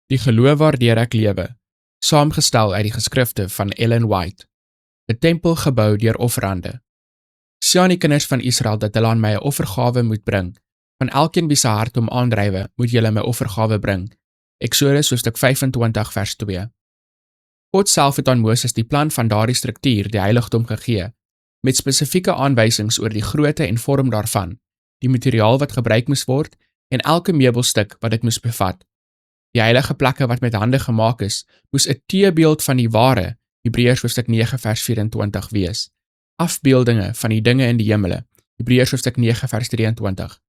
Die geloof waardeur ek lewe, saamgestel uit die geskrifte van Ellen White. 'n Tempel gebou deur offerande. Sê aan die kinders van Israel dat hulle aan my 'n offergawe moet bring. Van elkeen wie sy hart hom aandrywe, moet julle my offergawe bring. Eksodus hoofstuk 25 vers 2. God self het aan Moses die plan van daardie struktuur, die heiligdom gegee, met spesifieke aanwysings oor die grootte en vorm daarvan, die materiaal wat gebruik moes word en elke meubelstuk wat dit moes bevat. Die heilige plekke wat met hande gemaak is, moes 'n teebeeld van die ware, Hebreërs hoofstuk 9 vers 24 wees. Afbeeldinge van die dinge in die hemele, Hebreërs hoofstuk 9 vers 23.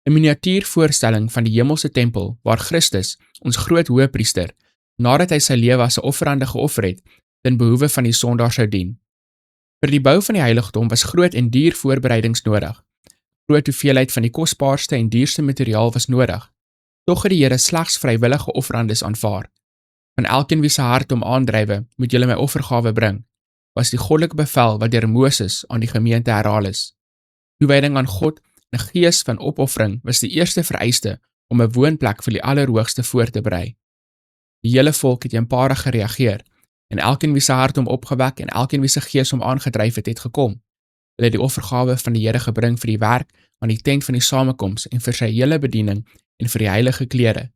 'n Miniatuurvoorstelling van die hemelse tempel waar Christus, ons groot hoëpriester, nadat hy sy lewe as 'n offerande geoffer het, ten behoewe van die sondaar sou dien. Vir die bou van die heiligdom was groot en duur voorbereidings nodig. Groot hoeveelheid van die kosbaarste en duurste materiaal was nodig. Tog het die Here slegs vrywillige offerandes aanvaar. Van elkeen wie sy hart hom aandrywe, moet julle my offergawe bring, was die goddelike bevel wat deur Moses aan die gemeente herhaal is. Toewyding aan God en 'n gees van opoffering was die eerste vereiste om 'n woonplek vir die Allerhoogste voor te berei. Die hele volk het eenparig gereageer, en elkeen wie sy hart hom opgewek en elkeen wie sy gees hom aangedryf het gekom. Hulle het die offergawe van die Here gebring vir die werk aan die tent van die samekoms en vir sy hele bediening en vir die heilige klere.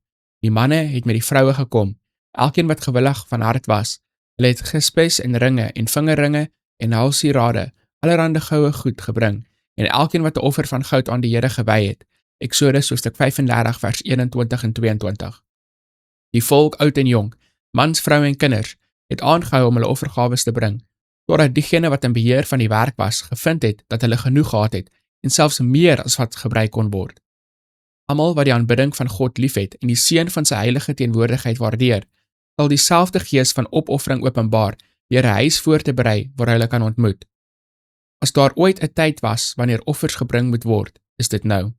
Die manne het met die vroue gekom, elkeen wat gewillig van hart was. Hulle het gespes en ringe en vingerringe en halssierade, allerhande goue goed gebring, en elkeen wat 'n offer van goud aan die Here gewy het. Eksodus hoofstuk 35 vers 21 en 22. Die volk, oud en jong, mans, vroue en kinders, het aangehou om hulle offergawes te bring, totdat diegene wat in beheer van die werk was, gevind het dat hulle genoeg gehad het, en selfs meer as wat gebruik kon word. Almal wat die aanbidding van God liefhet en die seën van sy heilige teenwoordigheid waardeer, sal dieselfde gees van opoffering openbaar, deur 'n huis voor te berei waar hulle kan ontmoet. As daar ooit 'n tyd was wanneer offers gebring moet word, is dit nou.